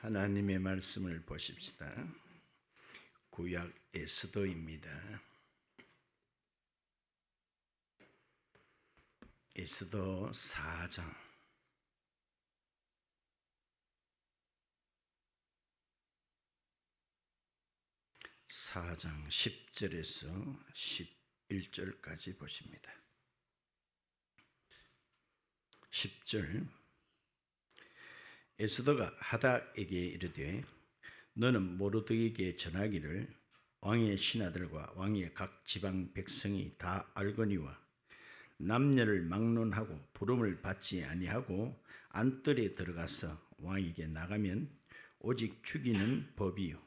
하나님의 말씀을 보십시다. 구약 에스더입니다. 에스더 4장 10절에서 11절까지 보십니다. 10절 에스더가 하닥에게 이르되 너는 모르드에게 전하기를 왕의 신하들과 왕의 각 지방 백성이 다 알거니와 남녀를 막론하고 부름을 받지 아니하고 안뜰에 들어가서 왕에게 나가면 오직 죽이는 법이요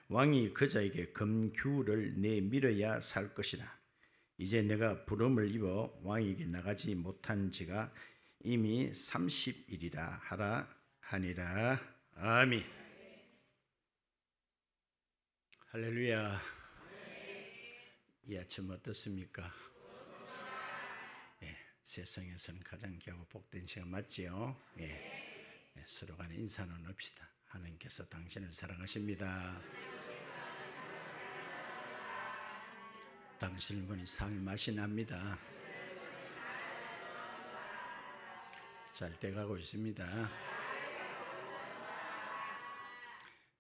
왕이 그자에게 금규를 내밀어야 살 것이라. 이제 내가 부름을 입어 왕에게 나가지 못한 지가 이미 30일이라 하라 하니라. 아멘. 할렐루야. 이 아침 어떻습니까? 세상에서는 가장 귀하고 복된 시간 맞지요? 서로 간에 인사 나눕시다. 하나님께서 당신을 사랑하십니다. 당신을 보니 삶의 맛이 납니다. 잘 돼가고 있습니다.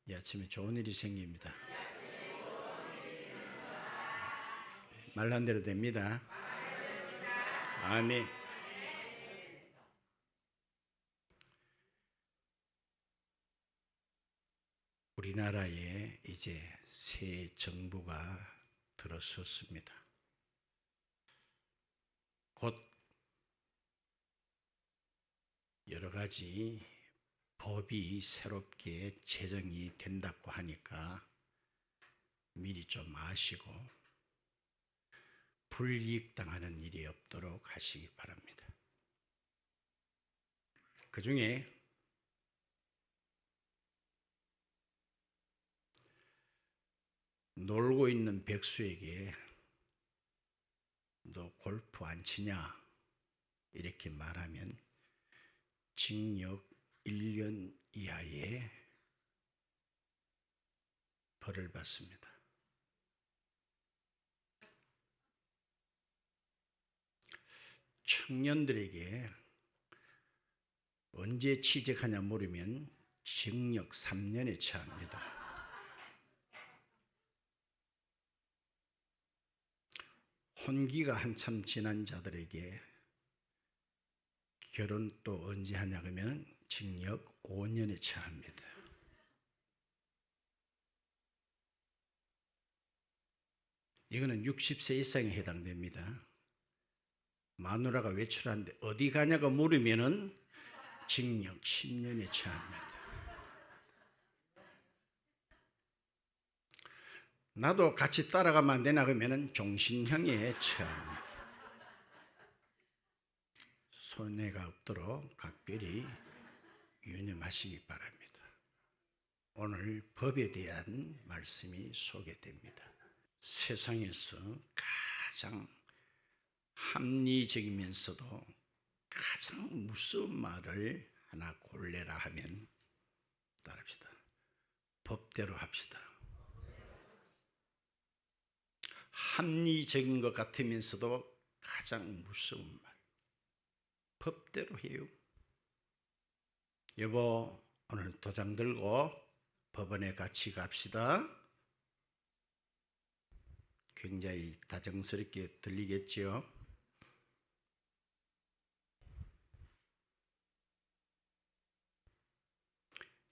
이 아침에 좋은 일이 생깁니다. 말한 대로 됩니다. 아멘. 우리나라에 이제 새 정부가 들어섰습니다. 곧 여러 가지 법이 새롭게 제정이 된다고 하니까 미리 좀 아시고 불이익 당하는 일이 없도록 하시기 바랍니다. 그 중에 놀고 있는 백수에게 너 골프 안 치냐 이렇게 말하면 징역 1년 이하의 벌을 받습니다. 청년들에게 언제 취직하냐 물으면 징역 3년에 처합니다. 혼기가 한참 지난 자들에게 결혼 또 언제 하냐 그러면 징역 5년에 처합니다. 이거는 60세 이상에 해당됩니다. 마누라가 외출하는데 어디 가냐고 물으면은 징역 10년에 처합니다. 나도 같이 따라가면 안 되나 그러면은 종신형에 처합니다. 손해가 없도록 각별히 유념하시기 바랍니다. 오늘 법에 대한 말씀이 소개됩니다. 세상에서 가장 합리적이면서도 가장 무서운 말을 하나 골래라 하면 따릅시다. 법대로 합시다. 합리적인 것 같으면서도 가장 무서운 말. 법대로 해요. 여보, 오늘 도장 들고 법원에 같이 갑시다. 굉장히 다정스럽게 들리겠지요?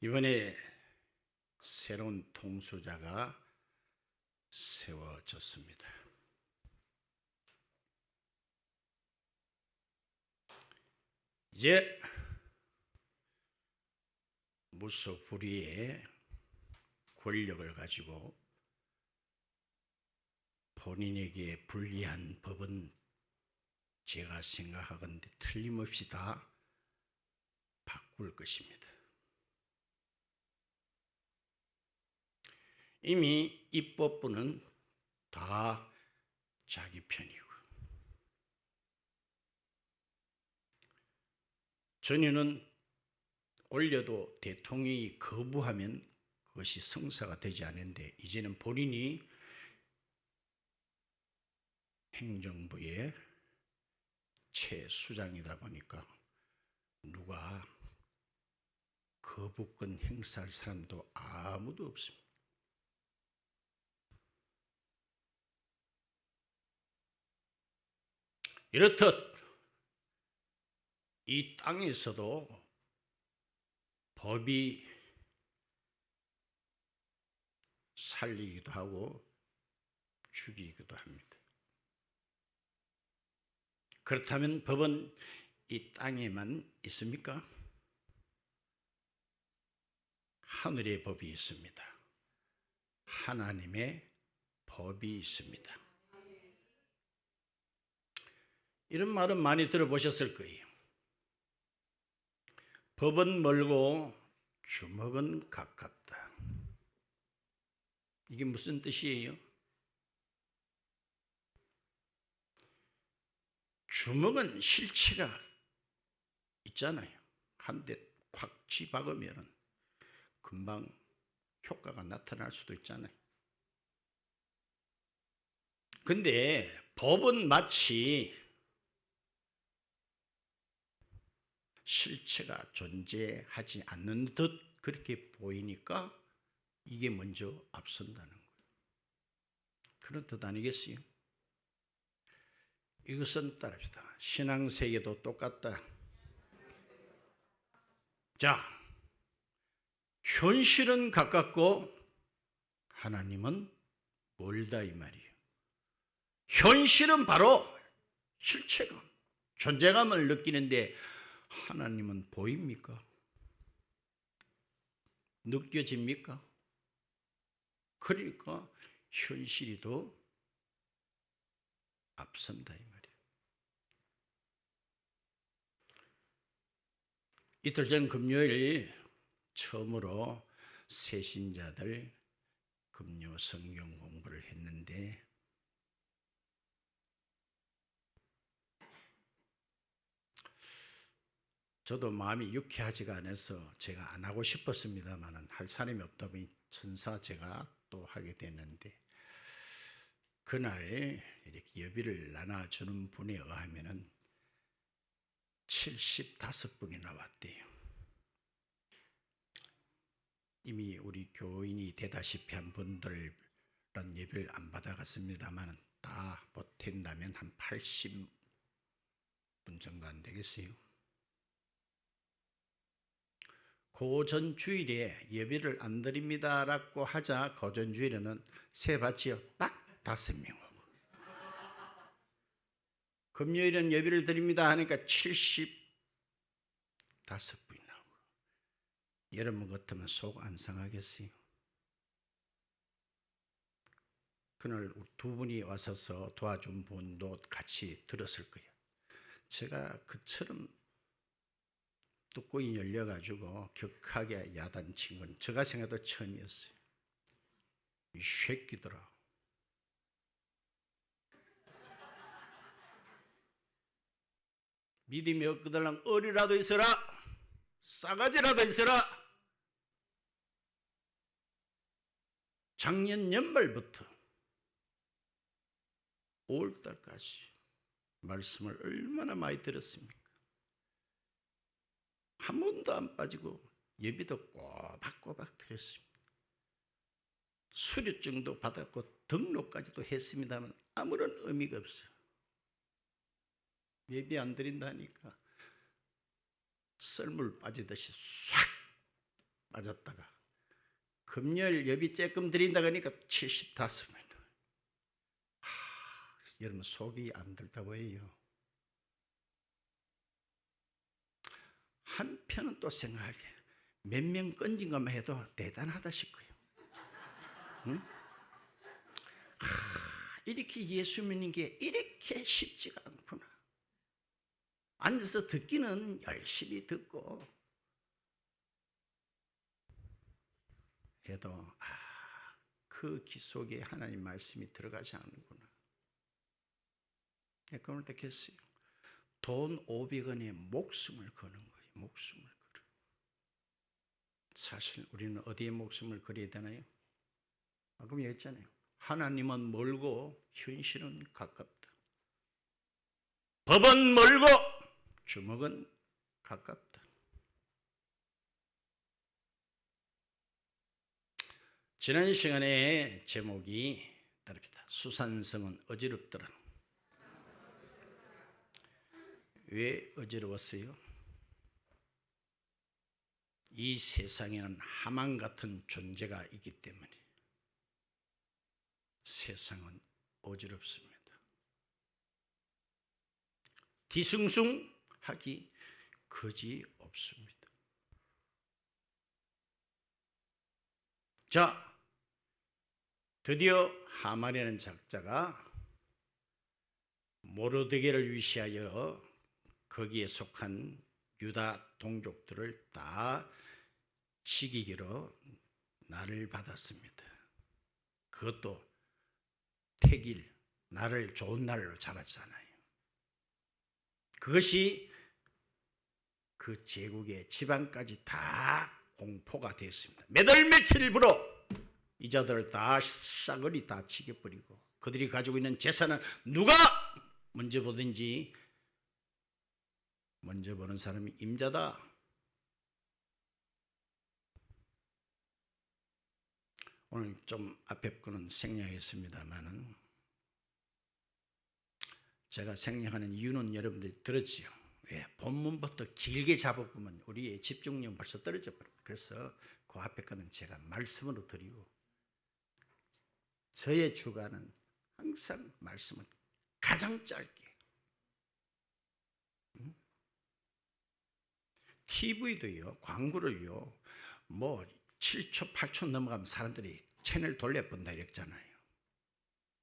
이번에 새로운 통수자가 세워졌습니다. 이제 무소불위의 권력을 가지고 본인에게 불리한 법은 제가 생각하건대 틀림없이 다 바꿀 것입니다. 이미 입법부는 다 자기 편이고 전혀는 올려도 대통령이 거부하면 그것이 성사가 되지 않는데 이제는 본인이 행정부의 최수장이다 보니까 누가 거부권 행사할 사람도 아무도 없습니다. 이렇듯 이 땅에서도 법이 살리기도 하고 죽이기도 합니다. 그렇다면 법은 이 땅에만 있습니까? 하늘의 법이 있습니다. 하나님의 법이 있습니다. 이런 말은 많이 들어보셨을 거예요. 법은 멀고 주먹은 가깝다. 이게 무슨 뜻이에요? 주먹은 실체가 있잖아요. 한 대 콱 쥐박으면 금방 효과가 나타날 수도 있잖아요. 근데 법은 마치 실체가 존재하지 않는 듯 그렇게 보이니까 이게 먼저 앞선다는 거예요. 그런 뜻 아니겠어요? 이것은 따릅시다. 신앙세계도 똑같다. 자, 현실은 가깝고 하나님은 멀다 이 말이에요. 현실은 바로 실체감, 존재감을 느끼는데 하나님은 보입니까? 느껴집니까? 그러니까 현실이 더 앞선다 이 말이에요. 이틀 전 금요일 처음으로 새신자들 금요 성경 공부를 했는데 저도 마음이 유쾌하지가 않아서 제가 안 하고 싶었습니다만 할 사람이 없다 보니 천사 제가 또 하게 됐는데 그날 이렇게 예비를 나눠주는 분에 의하면 75분이 나왔대요. 이미 우리 교인이 되다시피 한 분들은 예배를 안 받아갔습니다만 다 보탠다면 한 80분 정도 안 되겠어요. 고전 주일에 예배를 안 드립니다라고 하자 고전 주일에는 세 받지요. 딱 5명 오고 금요일은 예배를 드립니다 하니까 75분이 나오고 여러분 같으면 속 안 상하겠어요? 그날 두 분이 와서서 도와준 분도 같이 들었을 거예요. 제가 그처럼 뚜껑이 열려가지고 격하게 야단친 건 제가 생각해도 처음이었어요. 이 새끼들아. 믿음이 없거든 어리라도 있어라. 싸가지라도 있어라. 작년 연말부터 5월달까지 말씀을 얼마나 많이 들었습니까? 한 번도 안 빠지고 예비도 꼬박꼬박 드렸습니다. 수료증도 받았고 등록까지도 했습니다만 아무런 의미가 없어요. 예비 안 드린다니까 썰물 빠지듯이 싹 빠졌다가 금요일 예비 조금 드린다고 하니까 75분. 여러분 속이 안 들다고 해요. 한편은 또 생각하게 몇 명 건진 것만 해도 대단하다 싶고요. 응? 이렇게 예수 믿는 게 이렇게 쉽지가 않구나. 앉아서 듣기는 열심히 듣고 해도 그 귀 속에 하나님 말씀이 들어가지 않는구나. 그걸 어떻게 했어요? 돈 500원에 목숨을 거는 거예요. 목숨을 걸어. 사실 우리는 어디에 목숨을 걸어야 되나요? 아까 얘기했잖아요. 하나님은 멀고 현실은 가깝다. 법은 멀고 주먹은 가깝다. 지난 시간에 제목이 다릅니다. 수산성은 어지럽더라. 왜 어지러웠어요? 이 세상에는 하만 같은 존재가 있기 때문에 세상은 어지럽습니다. 뒤숭숭하기 거지 없습니다. 자, 드디어 하만이라는 작자가 모르드게를 위시하여 거기에 속한 유다 동족들을 다 시기기로 날을 받았습니다. 그것도 태길, 날을 좋은 날로 잡았잖아요. 그것이 그 제국의 지방까지 다 공포가 됐습니다. 몇 월 며칠부로 이 자들을 다 싸그리 다 치겨버리고 그들이 가지고 있는 재산은 누가 먼저 보든지 먼저 보는 사람이 임자다. 오늘 좀 앞에 거는 생략했습니다만은 제가 생략하는 이유는 여러분들이 들었지요. 왜? 본문부터 길게 잡아보면 우리의 집중력 벌써 떨어져 버려요. 그래서 그 앞에 거는 제가 말씀으로 드리고 저의 주관은 항상 말씀은 가장 짧게. TV도요, 광고를요, 뭐 7초, 8초 넘어가면 사람들이 채널 돌려본다 이랬잖아요.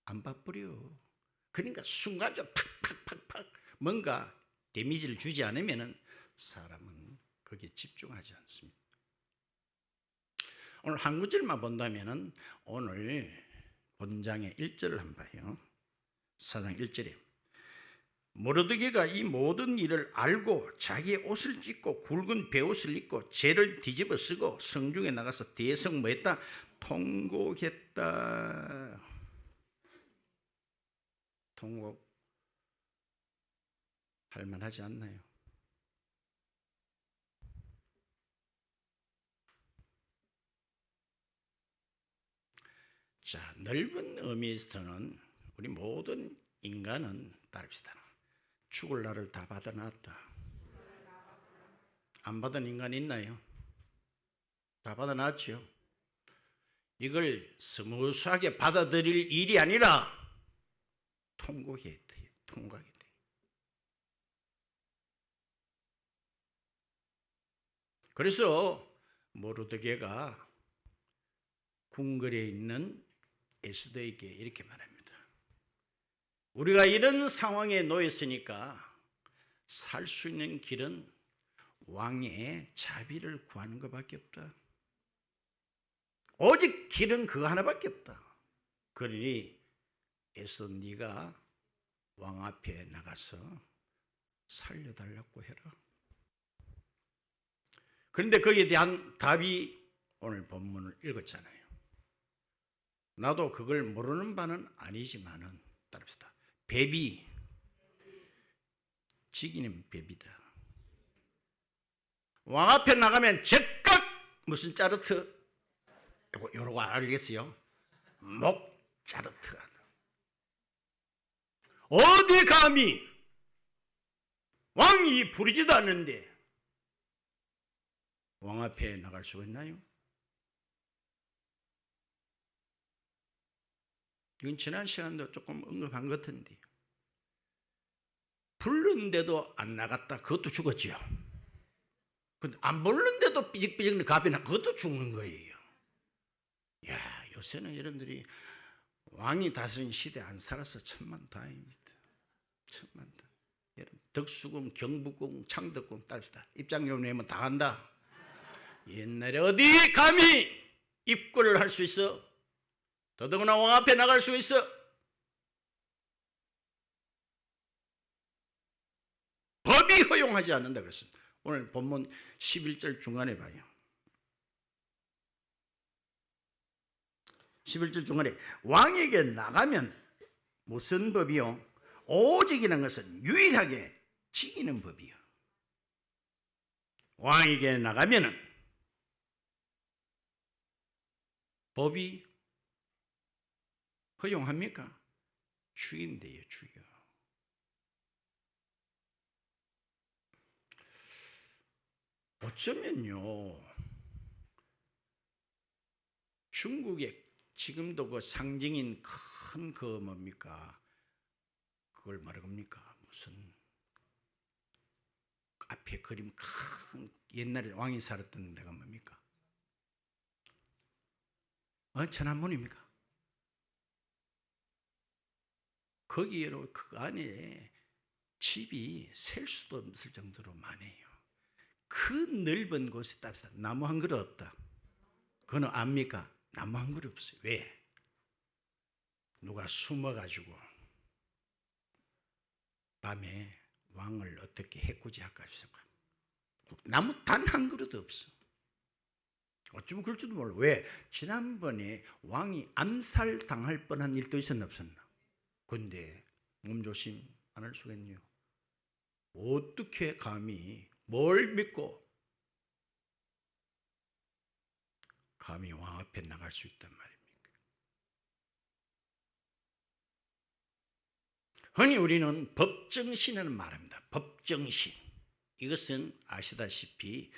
안 봐버려. 그러니까 순간적으로 팍팍팍팍 뭔가 데미지를 주지 않으면은 사람은 거기에 집중하지 않습니다. 오늘 한 구절만 본다면은 오늘 본장의 1절을 한번 봐요. 4장 1절에 모르드게가 이 모든 일을 알고 자기의 옷을 찢고 굵은 베옷을 입고 재를 뒤집어 쓰고 성중에 나가서 대성 뭐했다? 통곡했다. 통곡 할만하지 않나요? 자, 넓은 의미에서는 우리 모든 인간은 따릅시다. 죽을 날을 다 받아놨다. 안 받은 인간 있나요? 다 받아놨죠. 이걸 스무스하게 받아들일 일이 아니라 통곡해야 돼. 통곡하게 돼. 그래서 모르드게가 궁궐에 있는 에스더에게 이렇게 말합니다. 우리가 이런 상황에 놓였으니까 살 수 있는 길은 왕의 자비를 구하는 것밖에 없다. 오직 길은 그거 하나밖에 없다. 그러니 에스더 네가 왕 앞에 나가서 살려달라고 해라. 그런데 거기에 대한 답이 오늘 본문을 읽었잖아요. 나도 그걸 모르는 바는 아니지만은 따릅시다. 베비 지기는 베비다. 왕 앞에 나가면 즉각 무슨 짜르트 요러고 알겠어요? 목 짜르트가 어디 감히 왕이 부르지도 않는데 왕 앞에 나갈 수가 있나요? 이건 지난 시간도 조금 언급한 것 같은데 부르는데도 안 나갔다. 그것도 죽었지요. 근데 안 부르는데도 삐직삐직 갑이 나 그것도 죽는 거예요. 야, 요새는 여러분들이 왕이 다스린 시대 안 살아서 천만다행입니다. 천만다행. 여러분 덕수궁, 경복궁, 창덕궁 따릅시다. 입장료 내면 다 간다. 옛날에 어디 감히 입구를 할 수 있어? 더더구나 왕 앞에 나갈 수 있어? 법이 허용하지 않는다 그랬습니다. 오늘 본문 11절 중간에 봐요. 11절 중간에 왕에게 나가면 무슨 법이요? 오직이라는 것은 유일하게 지키는 법이요. 왕에게 나가면은 법이 허용합니까? 죽인대요, 죽여. 어쩌면요, 중국의 지금도 그 상징인 큰 그 뭡니까? 그걸 말합니까? 무슨 앞에 그림 큰 옛날에 왕이 살았던 데가 뭡니까? 천안문입니까? 거기에로 그 안에 집이 셀 수도 없을 정도로 많아요. 그 넓은 곳에 따라서 나무 한 그루 없다. 그거는 압니까? 나무 한 그루 없어요. 왜? 누가 숨어가지고 밤에 왕을 어떻게 해코지할까 싶어. 나무 단 한 그루도 없어. 어쩌면 그럴지도 몰라. 왜? 지난번에 왕이 암살당할 뻔한 일도 있었나 없었나? 근데 몸조심 안 할 수가 있네요. 어떻게 감히 뭘 믿고 감히 왕 앞에 나갈 수 있단 말입니까? 흔히 우리는 법정신을 말합니다. 법정신. 이것은 아시다시피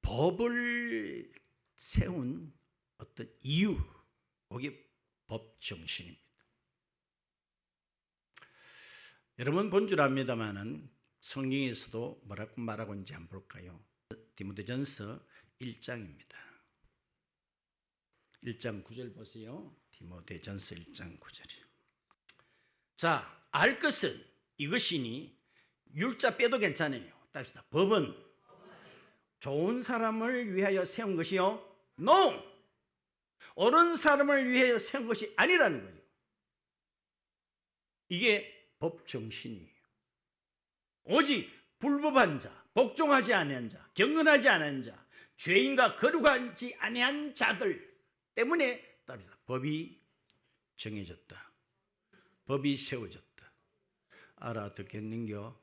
법을 세운 어떤 이유, 그게 법정신입니다. 여러분 본 줄 압니다마는 성경에서도 뭐라고 말하고 있는지 한번 볼까요? 디모데전서 1장입니다. 1장 9절 보세요. 디모데전서 1장 9절이요. 자, 알 것은 이것이니 율자 빼도 괜찮아요. 따릅시다. 법은 좋은 사람을 위하여 세운 것이요? No! 옳은 사람을 위하여 세운 것이 아니라는 거예요. 이게 법정신이에요. 오직 불법한 자, 복종하지 아니한 자, 경건하지 않은 자, 죄인과 거룩하지 아니한 자들 때문에 따릅시다. 법이 정해졌다. 법이 세워졌다. 알아듣겠는겨?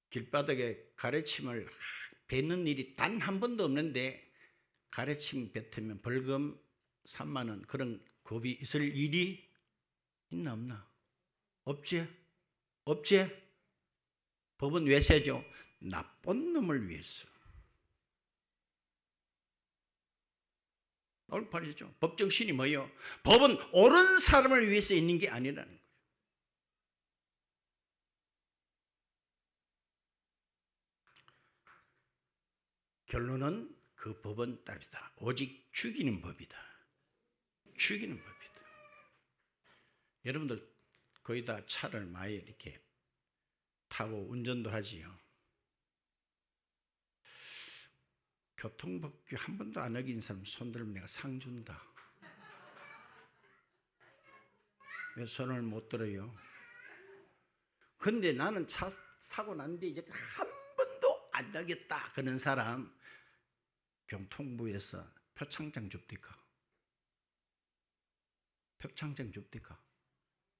길바닥에 가래침을 뱉는 일이 단 한 번도 없는데 가래침 뱉으면 벌금 3만 원 그런 법이 있을 일이 있나 없나? 없지? 없지? 법은 왜 세죠? 나쁜 놈을 위해서. 올바르죠. 법정신이 뭐예요? 법은 옳은 사람을 위해서 있는 게 아니라는 거예요. 결론은 그 법은 따르다. 오직 죽이는 법이다. 죽이는 법이다. 여러분들 거의 다 차를 많이 이렇게 타고 운전도 하지요. 교통법규 한 번도 안 어긴 사람 손들면 내가 상 준다. 왜 손을 못 들어요? 근데 나는 차 사고 난 뒤에 이제 한 번도 안 어겼다 그런 사람 교통부에서 표창장 줍니까? 표창장 줍니까?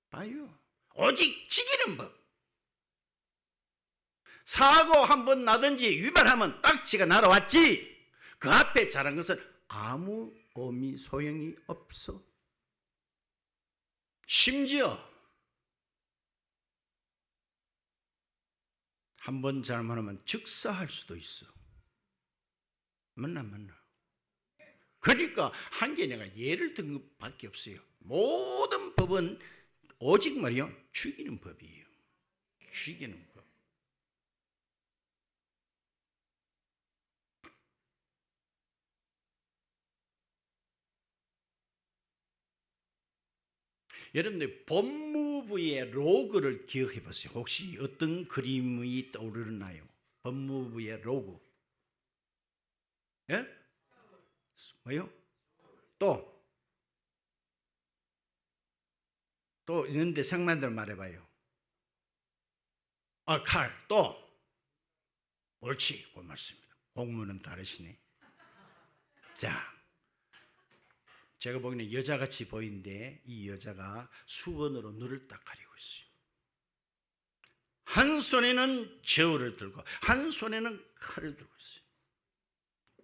봐요. 오직 지키는 법. 사고 한 번 나든지 위반하면 딱지가 날아왔지. 그 앞에 잘한 것은 아무 의미 소용이 없어. 심지어 한 번 잘못하면 즉사할 수도 있어. 맞나? 그러니까 한 개 내가 예를 든 것밖에 없어요. 모든 법은 오직 말이요 죽이는 법이에요. 죽이는 법. 여러분들 법무부의 로고를 기억해 보세요. 혹시 어떤 그림이 떠오르나요? 법무부의 로고. 예? 뭐요? 또 있는데 생만들 말해봐요. 칼. 또 옳지. 그 말씀입니다. 공무는 다르시네. 자, 제가 보기에는 여자같이 보이는데 이 여자가 수건으로 눈을 딱 가리고 있어요. 한 손에는 저울을 들고 한 손에는 칼을 들고 있어요.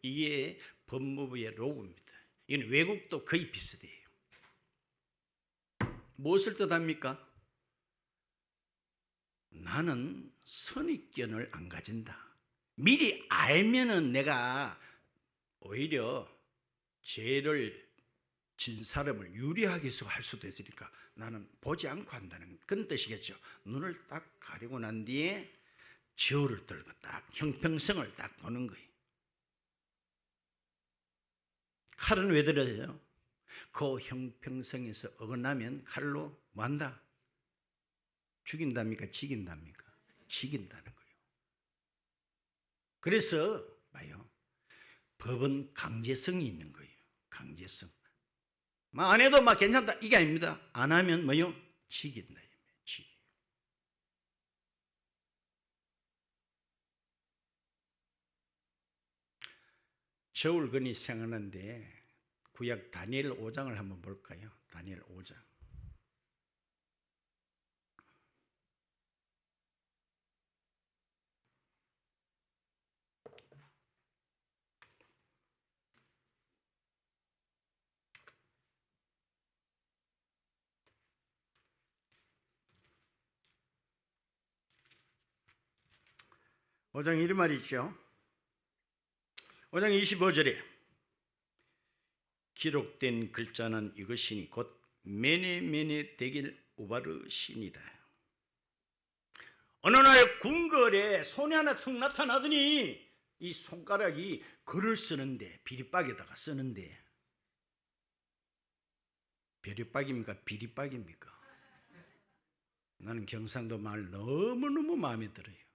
이게 법무부의 로고입니다. 이건 외국도 거의 비슷해요. 무엇을 뜻합니까? 나는 선입견을 안 가진다. 미리 알면은 내가 오히려 죄를 진 사람을 유리하게 할 수도 있으니까 나는 보지 않고 한다는 그런 뜻이겠죠. 눈을 딱 가리고 난 뒤에 저울을 들고 딱 형평성을 딱 보는 거예요. 칼은 왜 들어요? 그 형평성에서 어긋나면 칼로 뭐 한다? 죽인답니까? 지긴답니까? 지긴다는 거예요. 그래서 봐요. 법은 강제성이 있는 거예요. 강제성. 안 해도 막 괜찮다 이게 아닙니다. 안 하면 뭐요? 지긴다. 지기. 저울건이 생각나는데 구약 다니엘 5장을 한번 볼까요? 다니엘 5장. 오장 이런 말이 있죠. 5장 25절에 기록된 글자는 이것이니 곧 메네메네 데길 우바르시니라. 어느 날 궁궐에 손이 하나 턱 나타나더니 이 손가락이 글을 쓰는데 비리박에다가 쓰는데 벼리박입니까? 비리박입니까? 나는 경상도 말 너무너무 마음에 들어요.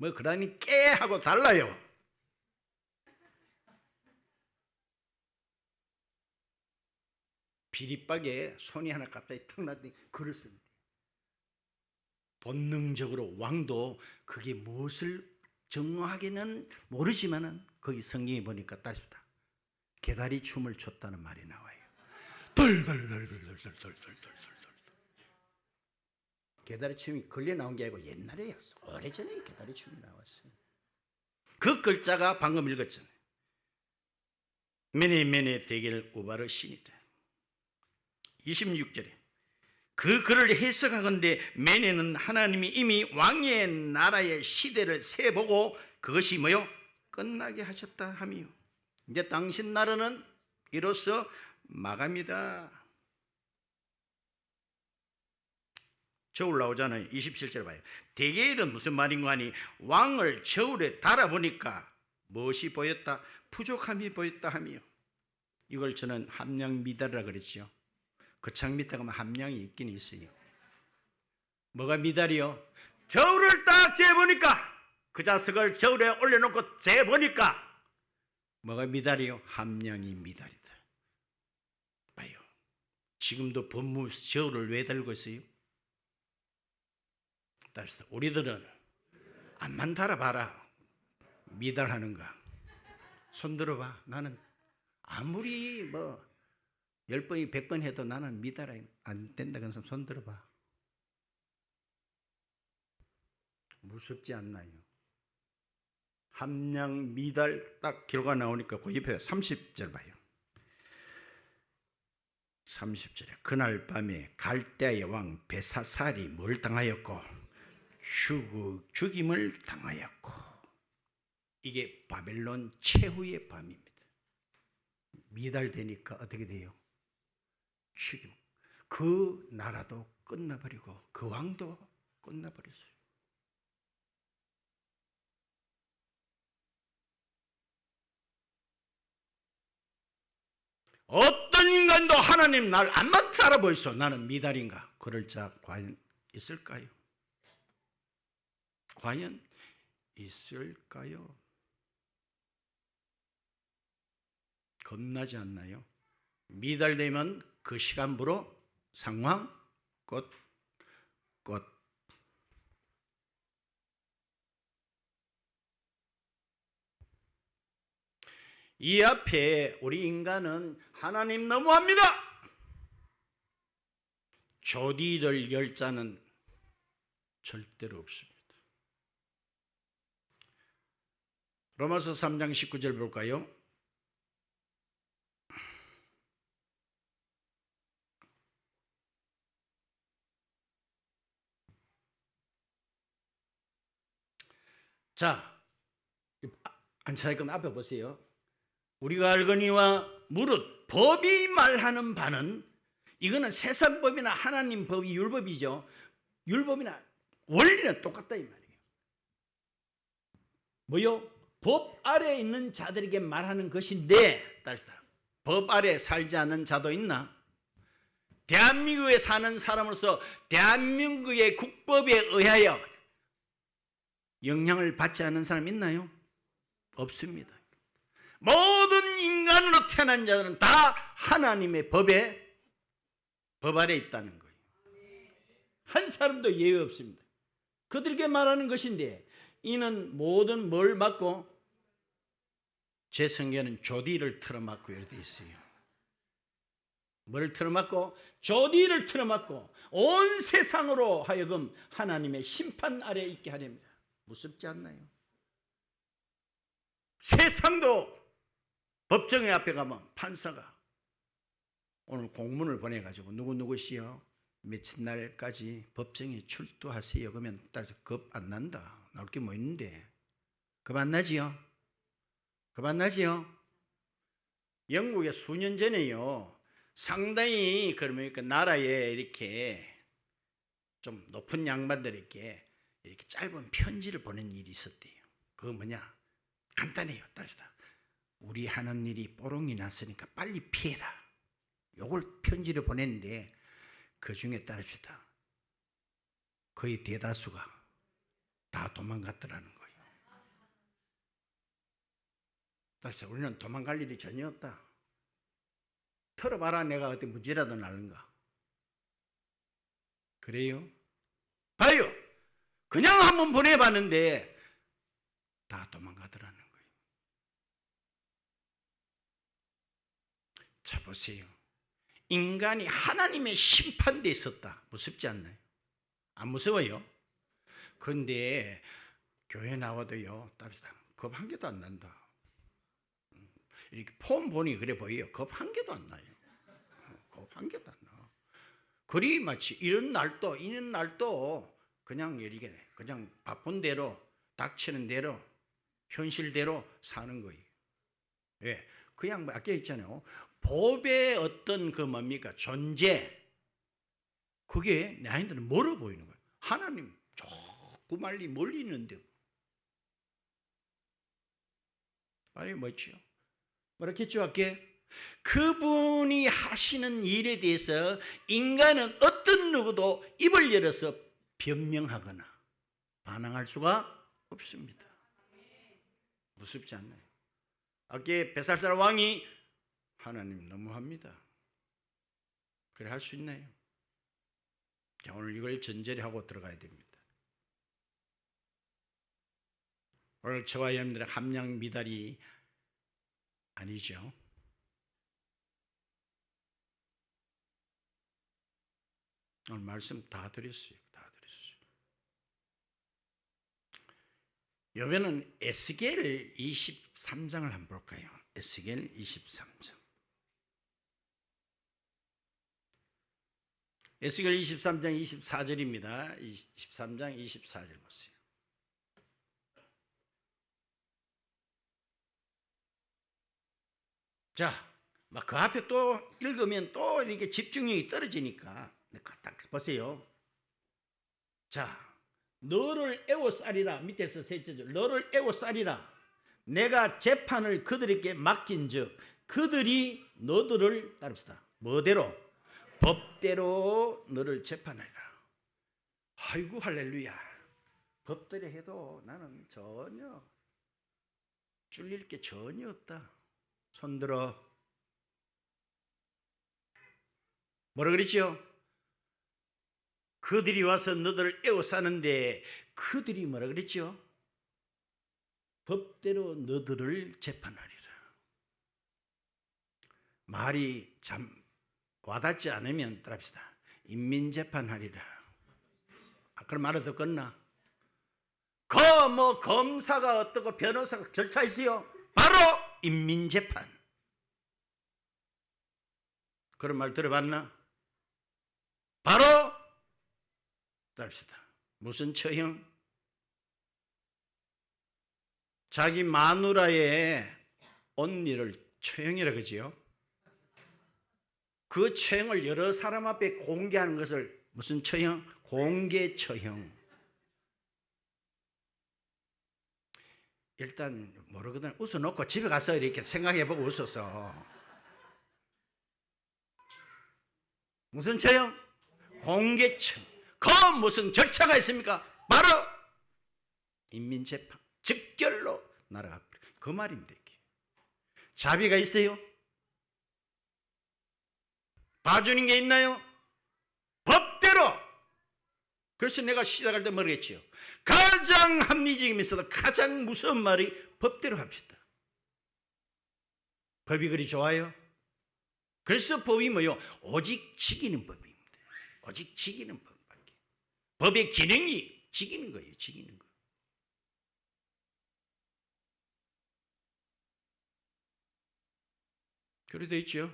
뭐 그러니 깨 하고 달라요. 비리박에 손이 하나 갑자기 턱 났더니 글을 씁니다. 본능적으로 왕도 그게 무엇을 정확하게는 모르지만은 거기 성경에 보니까 따르다 개다리 춤을 췄다는 말이 나와요. 덜덜덜덜덜덜덜덜덜. 개다리 춤이 근래 나온 게 아니고 옛날에요. 오래전에 개다리 춤이 나왔어요. 그 글자가 방금 읽었잖아요. 메네메네 데길 우바르시니라. 26절에 그 글을 해석하건대 메네는 하나님이 이미 왕의 나라의 시대를 세보고 그것이 뭐요? 끝나게 하셨다 하며 이제 당신 나라는 이로써 마감이다. 저울 나오잖아요. 27절 봐요. 데겔은 무슨 말인가 하니 왕을 저울에 달아보니까 무엇이 보였다? 부족함이 보였다 하며 이걸 저는 함량미달이라 그랬죠. 그 창 밑에 가면 함량이 있긴 있어요. 뭐가 미달이요? 저울을 딱 재보니까 그 자석을 저울에 올려놓고 재보니까 뭐가 미달이요? 함량이 미달이다. 봐요. 지금도 법무 저울을 왜 들고 있어요? 따라서 우리들은 앞만 달아봐라. 미달하는가? 손 들어봐. 나는 아무리 뭐 10번이 100번 해도 나는 미달 안 된다 그런 사람 손 들어봐. 무섭지 않나요? 함량 미달 딱 결과 나오니까 그 옆에 30절 봐요. 30절에 그날 밤에 갈대아의 왕 베사살이 뭘 당하였고 죽임을 당하였고 이게 바벨론 최후의 밤입니다. 미달되니까 어떻게 돼요? 죽임. 그 나라도 끝나버리고 그 왕도 끝나버렸어요. 어떤 인간도 하나님 날 안만 따라보이소. 나는 미달인가? 그럴 자 과연 있을까요? 과연 있을까요? 겁나지 않나요? 미달되면 그 시간부로 상황 끝. 이 앞에 우리 인간은 하나님 너무합니다. 조디를 열 자는 절대로 없습니다. 로마서 3장 19절 볼까요? 자, 안 찾을 앞에 보세요. 우리가 알거니와 무릇 법이 말하는 바는, 이거는 세상 법이나 하나님 법이 율법이죠. 율법이나 원리는 똑같다 이 말이에요. 뭐요? 법 아래에 있는 자들에게 말하는 것인데, 따르다. 법 아래에 살지 않는 자도 있나? 대한민국에 사는 사람으로서 대한민국의 국법에 의하여 영향을 받지 않는 사람 있나요? 없습니다. 모든 인간으로 태어난 자들은 다 하나님의 법 아래에 있다는 거예요. 한 사람도 예외 없습니다. 그들에게 말하는 것인데, 이는 모든 뭘 맞고? 제 성경에는 조디를 틀어막고 이렇게 되어 있어요. 뭘 틀어막고? 조디를 틀어막고 온 세상으로 하여금 하나님의 심판 아래에 있게 하렵니다. 무섭지 않나요? 세상도 법정에 앞에 가면 판사가 오늘 공문을 보내가지고 누구누구시여 며칠 날까지 법정에 출두하세요. 그러면 따라서 겁 안 난다. 나올 게 뭐 있는데. 겁 안 나지요? 겁 안 나지요? 영국에 수년 전에요, 상당히 그러니까 나라에 이렇게 좀 높은 양반들에게 이렇게 짧은 편지를 보낸 일이 있었대요. 그거 뭐냐? 간단해요. 따르다. 우리 하는 일이 뽀롱이 났으니까 빨리 피해라. 요걸 편지를 보냈는데, 그 중에 따릅시다. 거의 대다수가 다 도망갔더라는 거예요. 따라서 우리는 도망갈 일이 전혀 없다. 털어봐라, 내가 어디 문제라도 나는가. 그래요? 봐요. 그냥 한번 보내봤는데 다 도망가더라는 거예요. 자, 보세요. 인간이 하나님의 심판대에 있었다. 무섭지 않나요? 안 무서워요? 그런데 교회 나와도요, 따르다. 겁 한 개도 안 난다. 이렇게 폼 보니 그래 보여요. 겁 한 개도 안 나요. 겁 한 개도 안 나. 그리 마치 이런 날도 그냥 이렇게 그냥 바쁜 대로, 닥치는 대로, 현실대로 사는 거예요. 왜? 그냥 뭐 아까 있잖아요. 법의 어떤 그 뭡니까? 존재. 그게 나인들은 멀어 보이는 거예요. 하나님 조금 멀리 있는데. 아니 뭐지요? 뭐라 했죠? 아까 그분이 하시는 일에 대해서 인간은 어떤 누구도 입을 열어서 변명하거나 반항할 수가 없습니다. 무섭지 않나요? 아까 베살살 왕이 하나님 너무합니다. 그래 할 수 있나요? 자, 오늘 이걸 전제를 하고 들어가야 됩니다. 오늘 저와 여러분들의 함량 미달이 아니죠. 오늘 말씀 다 드렸어요. 이번에는 에스겔 23장을 한번 볼까요? 에스겔 23장. 에스겔 23장 24절입니다. 23장 24절 보세요. 자, 막 그 앞에 또 읽으면 또 이렇게 집중력이 떨어지니까 딱 보세요. 자, 너를 애워싸리라. 밑에서 셋째 줄. 너를 애워싸리라. 내가 재판을 그들에게 맡긴즉 그들이 너들을 따릅시다. 뭐대로? 법대로 너를 재판하리라. 아이고 할렐루야. 법대로 해도 나는 전혀 쫄릴 게 전혀 없다. 손들어. 뭐라 그랬죠? 그들이 와서 너들을 애워싸는데 그들이 뭐라 그랬죠? 법대로 너들을 재판하리라. 말이 참 와닿지 않으면 따라합시다. 인민재판하리라. 그럼 말을 듣겠나? 뭐 검사가 어떻고 변호사가 절차 있어요. 바로 인민재판. 그런 말 들어봤나? 바로 따라합시다. 무슨 처형? 자기 마누라의 언니를 처형이라 그지요? 그 처형을 여러 사람 앞에 공개하는 것을 무슨 처형? 공개 처형. 일단 모르거든. 웃어놓고 집에 가서 이렇게 생각해보고 웃어서. 무슨 처형? 공개 처형. 그 무슨 절차가 있습니까? 바로 인민재판. 즉결로 날아가 버려. 그 말입니다. 이게. 자비가 있어요? 봐주는 게 있나요? 법대로. 그래서 내가 시작할 때 뭐랬지요? 가장 합리적이면서도 가장 무서운 말이 법대로 합시다. 법이 그리 좋아요? 그래서 법이 뭐요? 오직 지키는 법입니다. 오직 지키는 법밖에. 법의 기능이 지키는 거예요. 지키는 거. 그래 돼 있죠.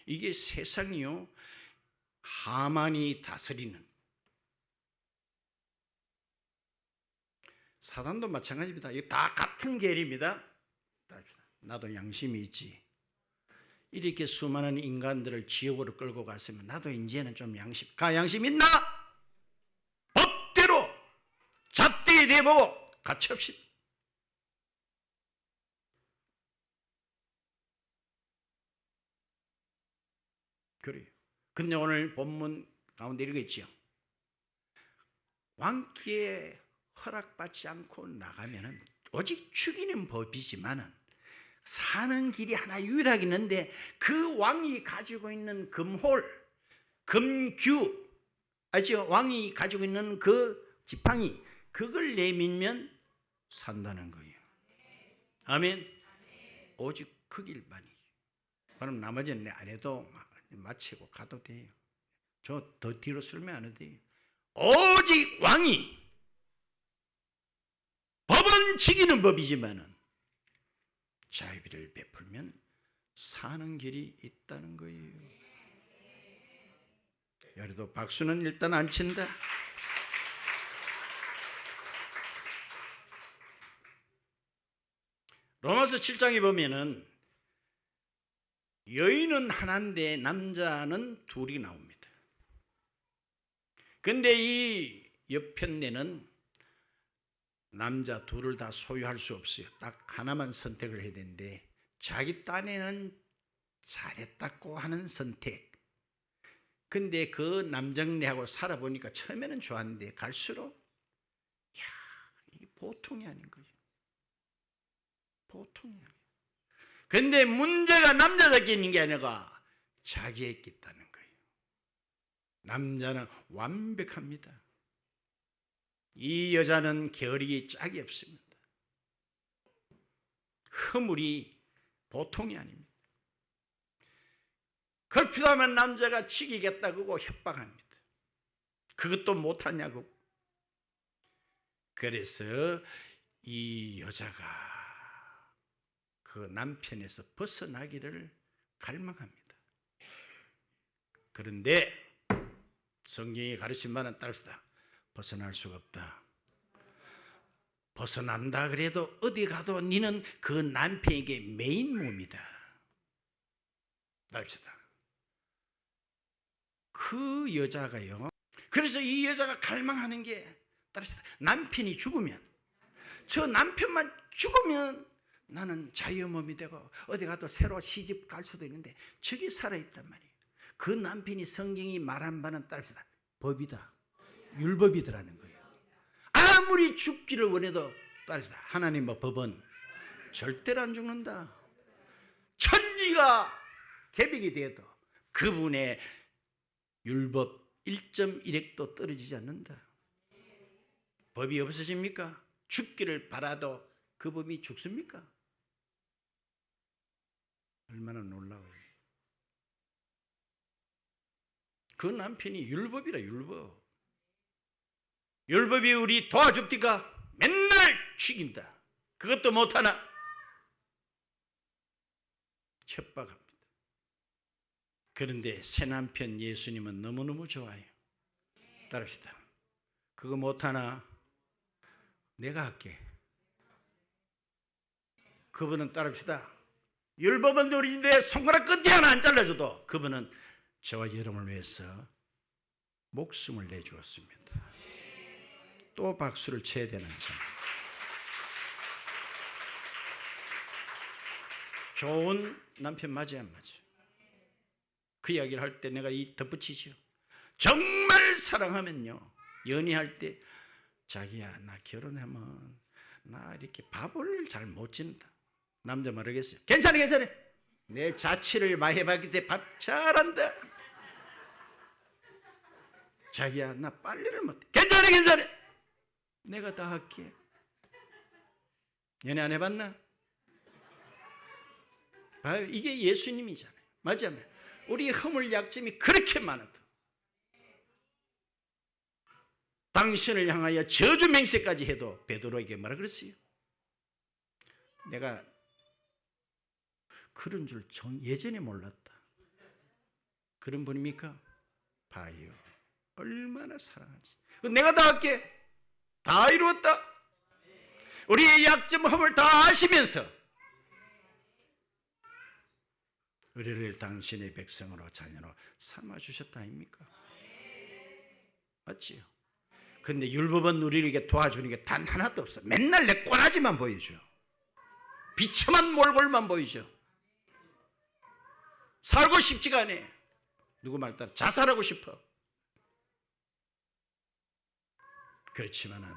이게 세상이요. 하만이 다스리는. 사단도 마찬가지입니다. 이게 다 같은 계열입니다. 나도 양심이 있지. 이렇게 수많은 인간들을 지옥으로 끌고 갔으면 나도 이제는 좀 양심 있나? 법대로 잣대에 내보고 가차없이. 그래요. 근데 오늘 본문 가운데 이렇게 있죠. 왕기에 허락받지 않고 나가면은 오직 죽이는 법이지만은 사는 길이 하나 유일하게 있는데 그 왕이 가지고 있는 금홀, 금규, 알죠? 왕이 가지고 있는 그 지팡이, 그걸 내밀면 산다는 거예요. 아멘. 오직 그 길만이. 그럼 나머지는 안 해도 마치고 가도 돼요. 저 더 뒤로 설명 안 해도 돼요. 오직 왕이 법은 지키는 법이지만은 자유비를 베풀면 사는 길이 있다는 거예요. 그래도 박수는 일단 안 친다. 로마서 7장에 보면은 여인은 하나인데 남자는 둘이 나옵니다. 근데 이 옆편내는 남자 둘을 다 소유할 수 없어요. 딱 하나만 선택을 해야 되는데 자기 딴에는 잘했다고 하는 선택. 근데 그 남정네하고 살아보니까 처음에는 좋았는데 갈수록 이게 보통이 아닌 거죠. 보통이 아니에요. 근데 문제가 남자답게 있는 게 아니라 자기에게 있다는 거예요. 남자는 완벽합니다. 이 여자는 결이 짝이 없습니다. 허물이 보통이 아닙니다. 그걸 필요하면 남자가 죽이겠다고 협박합니다. 그것도 못하냐고. 그래서 이 여자가 그 남편에서 벗어나기를 갈망합니다. 그런데 성경이 가르친 바는 따릅시다. 벗어날 수가 없다. 벗어난다 그래도 어디 가도 너는 그 남편에게 메인 몸이다. 따릅시다. 그 여자가요. 그래서 이 여자가 갈망하는 게 따릅시다. 남편이 죽으면, 저 남편만 죽으면 나는 자유의 몸이 되고 어디 가도 새로 시집 갈 수도 있는데 저기 살아있단 말이에요. 그 남편이 성경이 말한 바는 따릅시다. 법이다. 율법이더라는 거예요. 아무리 죽기를 원해도 따릅시다. 하나님의 법은 절대로 안 죽는다. 천지가 개벽이 되어도 그분의 율법 1.1핵도 떨어지지 않는다. 법이 없어집니까? 죽기를 바라도 그 법이 죽습니까? 얼마나 놀라워요. 그 남편이 율법이라 율법. 율법이 우리 도와줍니까? 맨날 죽인다. 그것도 못하나? 협박합니다. 그런데 새남편 예수님은 너무너무 좋아요. 따릅시다. 그거 못하나? 내가 할게. 그분은 따릅시다. 율법은 누리인데 손가락 끝이 하나 안 잘라줘도 그분은 저와 여러분을 위해서 목숨을 내주었습니다. 또 박수를 쳐야 되는 점. 좋은 남편 맞아야 안 맞아요? 그 이야기를 할 때 내가 덧붙이죠. 정말 사랑하면요, 연애할 때 자기야 나 결혼하면 나 이렇게 밥을 잘 못 짓는다. 남자 말하겠어요. 괜찮아 괜찮아. 내 자취를 많이 해봤기 때문에 밥 잘한다. 자기야 나 빨래를 못해. 괜찮아 괜찮아. 내가 다 할게. 연애 안 해봤나? 봐요. 이게 예수님이잖아요. 맞아요. 우리 허물 약점이 그렇게 많아도 당신을 향하여 저주 맹세까지 해도 베드로에게 뭐라 그랬어요? 내가 그런 줄 예전에 몰랐다. 그런 분입니까? 봐요. 얼마나 사랑하지. 내가 다 할게. 다 이루었다. 우리의 약점 허물 다 아시면서 우리를 당신의 백성으로 자녀로 삼아주셨다 아닙니까? 맞지요? 근데 율법은 우리에게 도와주는 게 단 하나도 없어. 맨날 내 꼬라지만 보여줘. 비참한 몰골만 보이죠. 살고 싶지가 않아. 누구 말 따라 자살하고 싶어. 그렇지만은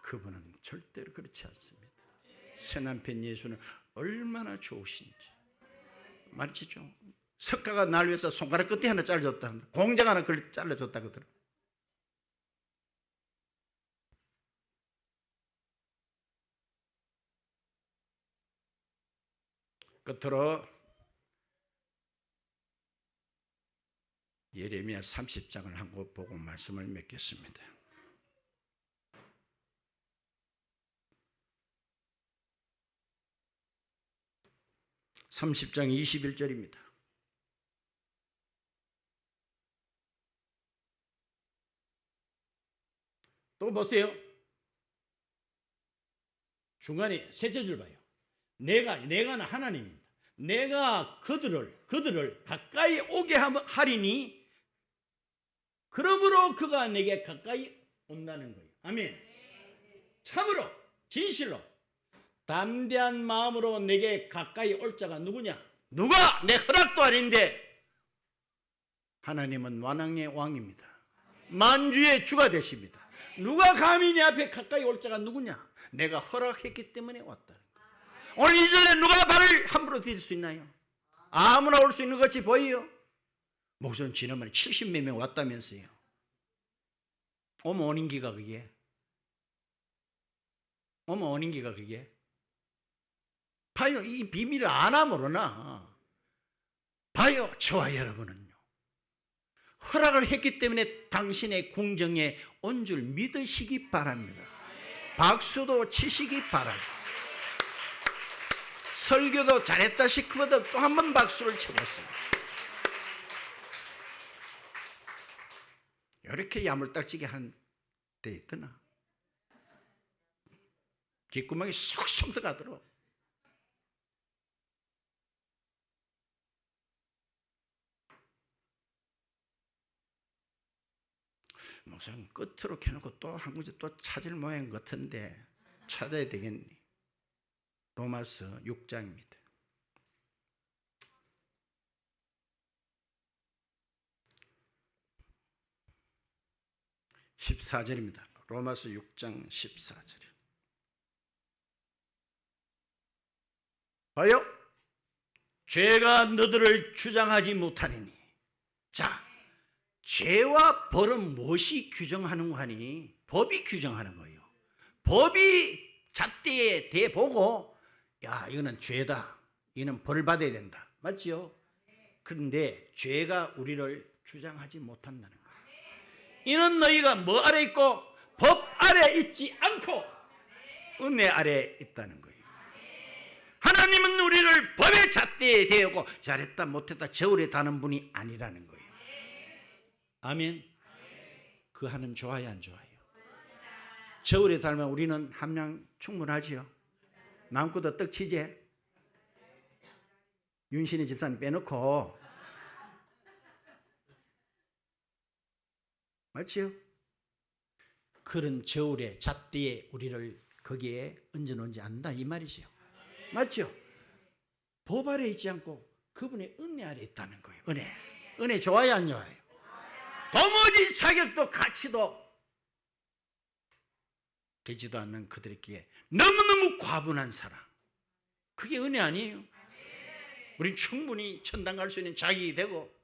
그분은 절대로 그렇지 않습니다. 새남편 예수는 얼마나 좋으신지 말이죠. 석가가 날 위해서 손가락 끝에 하나 잘라줬다. 공장 하나 그걸 잘라줬다 그러더라. 끝으로 예레미야 30장을 한 것 보고 말씀을 맺겠습니다. (30장) 21절입니다. 또 보세요. 중간에 셋째 줄 봐요. 내가는 하나님입니다. 내가 그들을 가까이 오게 하리니 그러므로 그가 내게 가까이 온다는 거예요. 아멘. 참으로 진실로 담대한 마음으로 내게 가까이 올 자가 누구냐? 누가? 내 허락도 아닌데 하나님은 완왕의 왕입니다. 만주의 주가 되십니다. 누가 감히 내 앞에 가까이 올 자가 누구냐? 내가 허락했기 때문에 왔다. 오늘 이전에 누가 발을 함부로 디딜 수 있나요? 아무나 올 수 있는 것 같이 보여요? 목사님 지난번에 70몇 명 왔다면서요. 오면 오는기가 그게? 오면 오는기가 그게? 봐요. 이 비밀을 아나 모르나? 봐요. 저와 여러분은요. 허락을 했기 때문에 당신의 궁정에 온 줄 믿으시기 바랍니다. 박수도 치시기 바랍니다. 설교도 잘했다 싶으면 또 한 번 박수를 쳐보세요. 이렇게 야물딱지게 한 데 있더나? 귓구멍이 쏙쏙 들어가더라. 목사님 끝으로 켜놓고 또 한 군데 또 찾을 모양 같은데 찾아야 되겠니? 로마서 6장입니다. (14절입니다) 로마서 6장 14절. 봐요. 죄가 너들을 주장하지 못하리니. 자, 죄와 벌은 무엇이 규정하는 거 하니? 법이 규정하는 거예요. 법이 잣대에 대보고 야 이거는 죄다, 이거는 벌을 받아야 된다. 맞지요? 그런데 죄가 우리를 주장하지 못한다는 거예요. 이는 너희가 뭐 아래 있고 법 아래 있지 않고 은혜 아래 있다는 거예요. 하나님은 우리를 법의 잣대에 대고 잘했다 못했다 저울에 다는 분이 아니라는 거예요. 아멘. 그 하나님 좋아요 안 좋아요? 저울에 달면 우리는 함량 충분하지요. 남구도 떡치제 윤신의 집사님 빼놓고 맞지요? 그런 저울에 잣대에 우리를 거기에 얹어놓지 않는다 이 말이지요. 맞죠? 법 아래 있지 않고 그분의 은혜 아래 있다는 거예요. 은혜 좋아요 안 좋아요? 도무지 자격도 가치도 되지도 않는 그들에게 너무너무 과분한 사랑, 그게 은혜 아니에요? 우린 충분히 천당 갈 수 있는 자격이 되고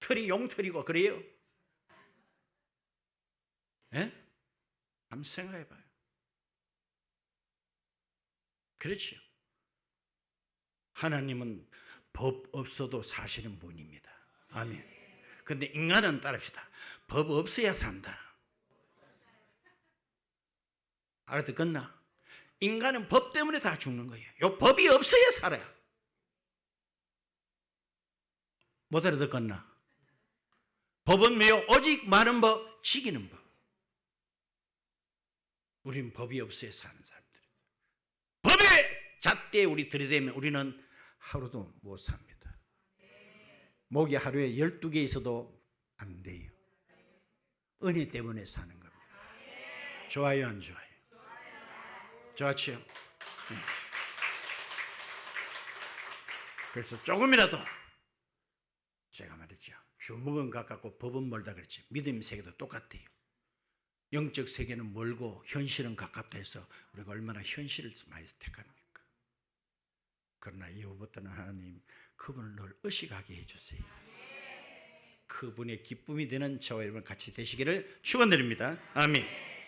털이 용털이고 그래요? 예? 한번 생각해 봐요. 그렇죠. 하나님은 법 없어도 사시는 분입니다. 아멘. 그런데 인간은 따릅시다. 법 없어야 산다. 알아듣겠나? 인간은 법 때문에 다 죽는 거예요. 요 법이 없어야 살아요. 못 알아듣겠나? 법은 뭐요? 오직 많은 법, 지키는 법. 우리는 법이 없어야 사는 사람들이에요. 법의 잣대에 우리 들이대면 우리는 하루도 못 삽니다. 목이 하루에 12개 있어도 안 돼요. 은혜 때문에 사는 겁니다. 좋아요 안 좋아요? 좋았지요? 그래서 조금이라도 제가 말했죠. 주먹은 가깝고 법은 멀다 그랬죠. 믿음의 세계도 똑같아요. 영적 세계는 멀고 현실은 가깝다 해서 우리가 얼마나 현실을 많이 택합니까? 그러나 이후부터는 하나님 그분을 늘 의식하게 해주세요. 그분의 기쁨이 되는 저와 여러분 같이 되시기를 축원드립니다. 아멘.